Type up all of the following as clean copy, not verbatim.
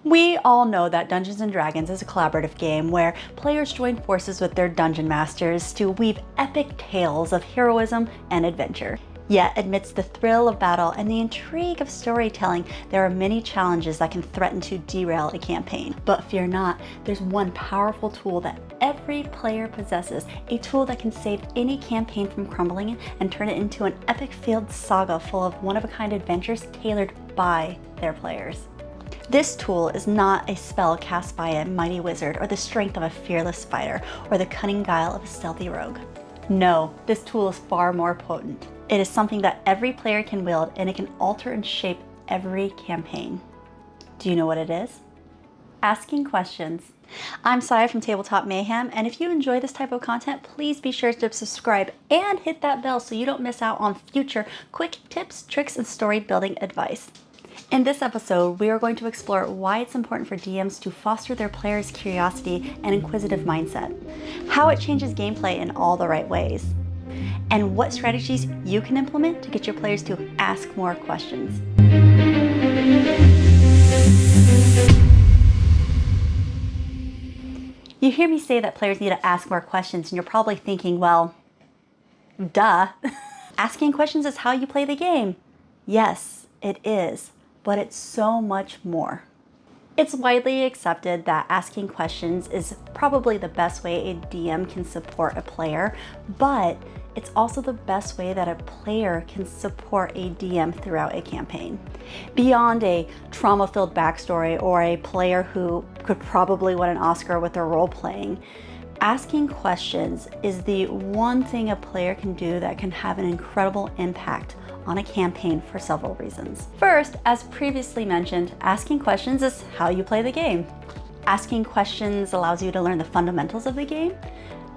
We all know that Dungeons & Dragons is a collaborative game where players join forces with their dungeon masters to weave epic tales of heroism and adventure. Yet, amidst the thrill of battle and the intrigue of storytelling, there are many challenges that can threaten to derail a campaign. But fear not, there's one powerful tool that every player possesses, a tool that can save any campaign from crumbling and turn it into an epic-filled saga full of one-of-a-kind adventures tailored by their players. This tool is not a spell cast by a mighty wizard or the strength of a fearless fighter or the cunning guile of a stealthy rogue. No, this tool is far more potent. It is something that every player can wield, and it can alter and shape every campaign. Do you know what it is? Asking questions. I'm Saya from Tabletop Mayhem, and if you enjoy this type of content, please be sure to subscribe and hit that bell so you don't miss out on future quick tips, tricks, and story building advice. In this episode, we are going to explore why it's important for DMs to foster their players' curiosity and inquisitive mindset, how it changes gameplay in all the right ways, and what strategies you can implement to get your players to ask more questions. You hear me say that players need to ask more questions, and you're probably thinking, well, duh. Asking questions is how you play the game. Yes, it is. But it's so much more. It's widely accepted that asking questions is probably the best way a DM can support a player, but it's also the best way that a player can support a DM throughout a campaign. Beyond a trauma-filled backstory or a player who could probably win an Oscar with their role-playing, asking questions is the one thing a player can do that can have an incredible impact on a campaign for several reasons. First, as previously mentioned, asking questions is how you play the game. Asking questions allows you to learn the fundamentals of the game,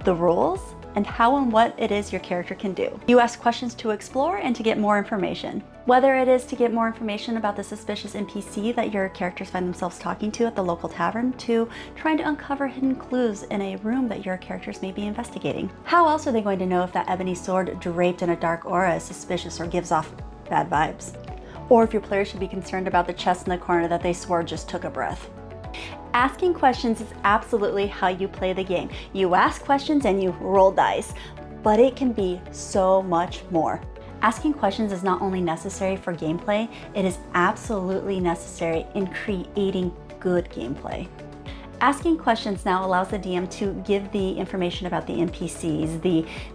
the rules, and how and what it is your character can do. You ask questions to explore and to get more information. Whether it is to get more information about the suspicious NPC that your characters find themselves talking to at the local tavern, to trying to uncover hidden clues in a room that your characters may be investigating. How else are they going to know if that ebony sword draped in a dark aura is suspicious or gives off bad vibes? Or if your players should be concerned about the chest in the corner that they swore just took a breath? Asking questions is absolutely how you play the game. You ask questions and you roll dice, but it can be so much more. Asking questions is not only necessary for gameplay, it is absolutely necessary in creating good gameplay. Asking questions now allows the DM to give the information about the NPCs,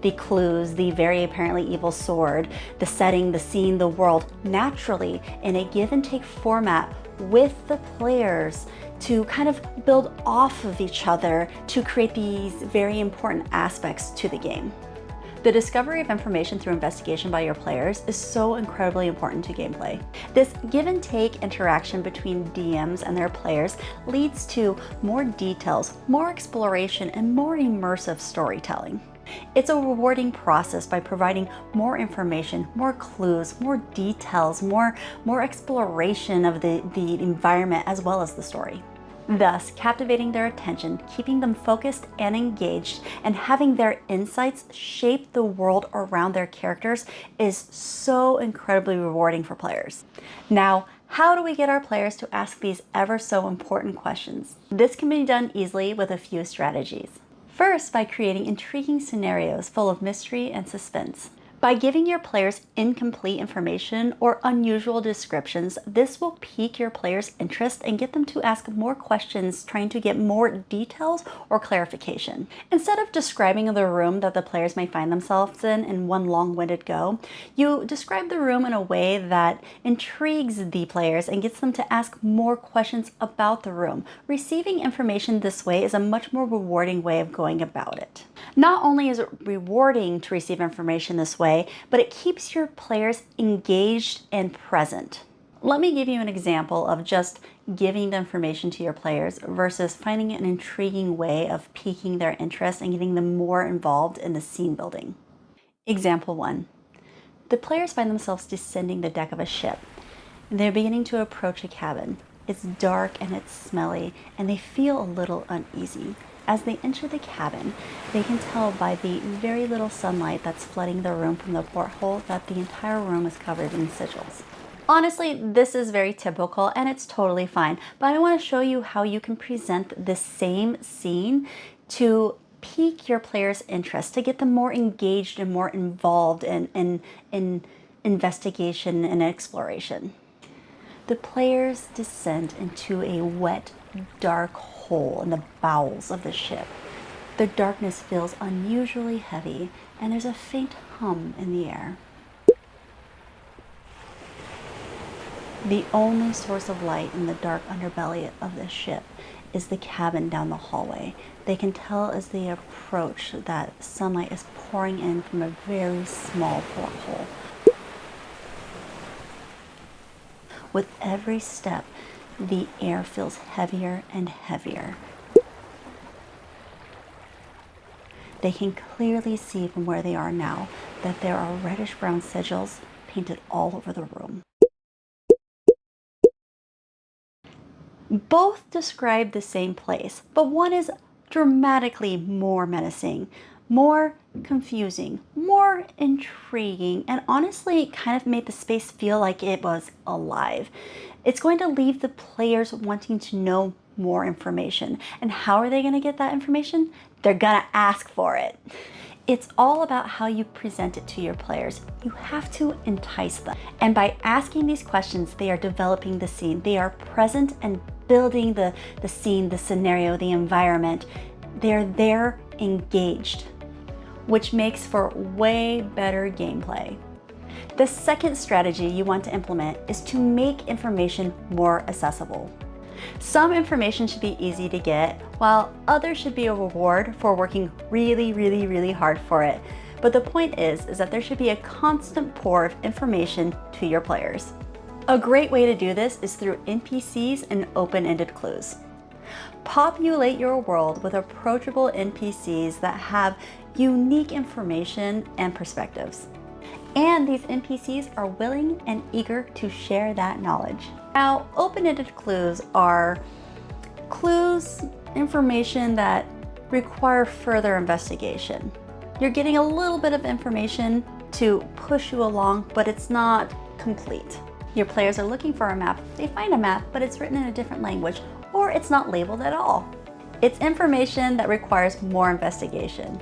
the clues, the very apparently evil sword, the setting, the scene, the world, naturally in a give and take format with the players to kind of build off of each other to create these very important aspects to the game. The discovery of information through investigation by your players is so incredibly important to gameplay. This give and take interaction between DMs and their players leads to more details, more exploration, and more immersive storytelling. It's a rewarding process by providing more information, more clues, more details, more exploration of the environment as well as the story. Thus, captivating their attention, keeping them focused and engaged, and having their insights shape the world around their characters is so incredibly rewarding for players. Now, how do we get our players to ask these ever so important questions? This can be done easily with a few strategies. First, by creating intriguing scenarios full of mystery and suspense. By giving your players incomplete information or unusual descriptions, this will pique your players' interest and get them to ask more questions, trying to get more details or clarification. Instead of describing the room that the players may find themselves in one long-winded go, you describe the room in a way that intrigues the players and gets them to ask more questions about the room. Receiving information this way is a much more rewarding way of going about it. Not only is it rewarding to receive information this way, but it keeps your players engaged and present. Let me give you an example of just giving the information to your players versus finding an intriguing way of piquing their interest and getting them more involved in the scene building. Example 1. The players find themselves descending the deck of a ship. They're beginning to approach a cabin. It's dark and it's smelly, and they feel a little uneasy. As they enter the cabin, they can tell by the very little sunlight that's flooding the room from the porthole that the entire room is covered in sigils. Honestly, this is very typical and it's totally fine, but I want to show you how you can present the same scene to pique your players' interest, to get them more engaged and more involved in investigation and exploration. The players descend into a wet, dark hole in the bowels of the ship. The darkness feels unusually heavy, and there's a faint hum in the air. The only source of light in the dark underbelly of the ship is the cabin down the hallway. They can tell as they approach that sunlight is pouring in from a very small porthole. With every step, the air feels heavier and heavier. They can clearly see from where they are now that there are reddish-brown sigils painted all over the room. Both describe the same place, but one is dramatically more menacing, more confusing, more intriguing, and honestly kind of made the space feel like it was alive. It's going to leave the players wanting to know more information. And how are they going to get that information? They're going to ask for it. It's all about how you present it to your players. You have to entice them. And by asking these questions, they are developing the scene. They are present and building the scene, the scenario, the environment. They're there engaged, which makes for way better gameplay. The second strategy you want to implement is to make information more accessible. Some information should be easy to get, while others should be a reward for working really hard for it. But the point is that there should be a constant pour of information to your players. A great way to do this is through NPCs and open-ended clues. Populate your world with approachable NPCs that have unique information and perspectives. And these NPCs are willing and eager to share that knowledge. Now, open-ended clues are clues, information that require further investigation. You're getting a little bit of information to push you along, but it's not complete. Your players are looking for a map, they find a map, but it's written in a different language, or it's not labeled at all. It's information that requires more investigation.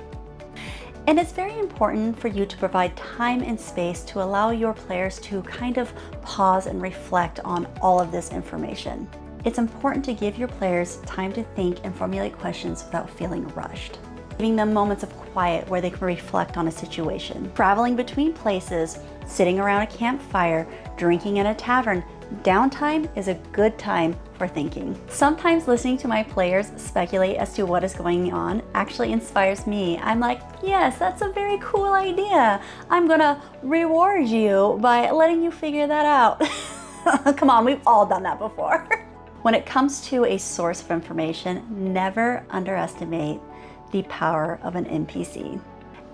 And it's very important for you to provide time and space to allow your players to kind of pause and reflect on all of this information. It's important to give your players time to think and formulate questions without feeling rushed. Giving them moments of quiet where they can reflect on a situation. Traveling between places, sitting around a campfire, drinking in a tavern, downtime is a good time for thinking. Sometimes listening to my players speculate as to what is going on actually inspires me. I'm like, yes, that's a very cool idea. I'm gonna reward you by letting you figure that out. Come on, we've all done that before. When it comes to a source of information, never underestimate the power of an NPC.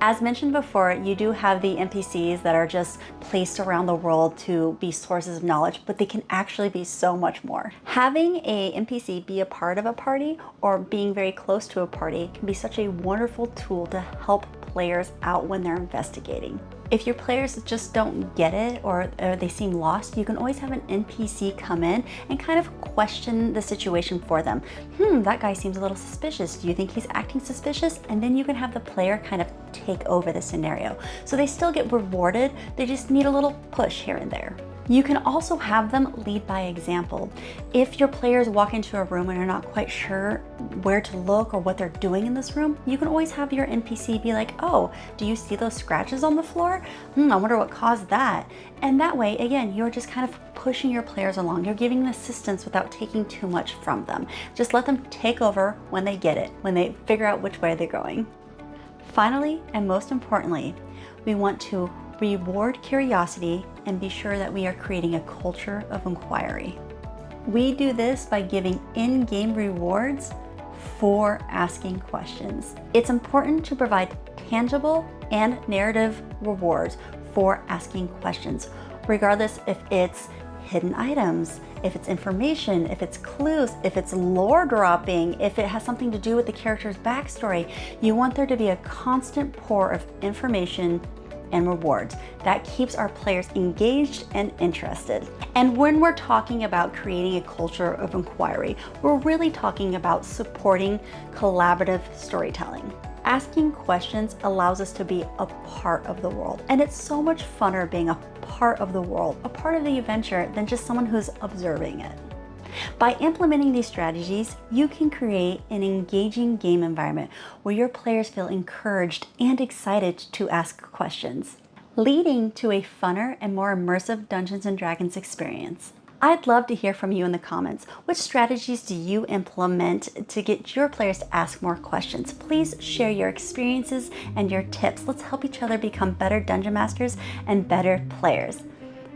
As mentioned before, you do have the NPCs that are just placed around the world to be sources of knowledge, but they can actually be so much more. Having a NPC be a part of a party or being very close to a party can be such a wonderful tool to help players out when they're investigating. If your players just don't get it or they seem lost, you can always have an NPC come in and kind of question the situation for them. That guy seems a little suspicious. Do you think he's acting suspicious? And then you can have the player kind of take over the scenario. So they still get rewarded, they just need a little push here and there. You can also have them lead by example. If your players walk into a room and are not quite sure where to look or what they're doing in this room, you can always have your NPC be like, oh, do you see those scratches on the floor? I wonder what caused that. And that way, again, you're just kind of pushing your players along. You're giving them assistance without taking too much from them. Just let them take over when they get it, when they figure out which way they're going. Finally, and most importantly, we want to reward curiosity and be sure that we are creating a culture of inquiry. We do this by giving in-game rewards for asking questions. It's important to provide tangible and narrative rewards for asking questions, regardless if it's hidden items, if it's information, if it's clues, if it's lore dropping, if it has something to do with the character's backstory. You want there to be a constant pour of information and rewards. That keeps our players engaged and interested. And when we're talking about creating a culture of inquiry, we're really talking about supporting collaborative storytelling. Asking questions allows us to be a part of the world. And it's so much funner being a part of the world, a part of the adventure, than just someone who's observing it. By implementing these strategies, you can create an engaging game environment where your players feel encouraged and excited to ask questions, leading to a funner and more immersive Dungeons & Dragons experience. I'd love to hear from you in the comments. What strategies do you implement to get your players to ask more questions? Please share your experiences and your tips. Let's help each other become better dungeon masters and better players.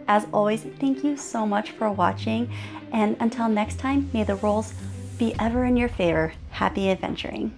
As always, thank you so much for watching, and until next time, may the rolls be ever in your favor. Happy adventuring.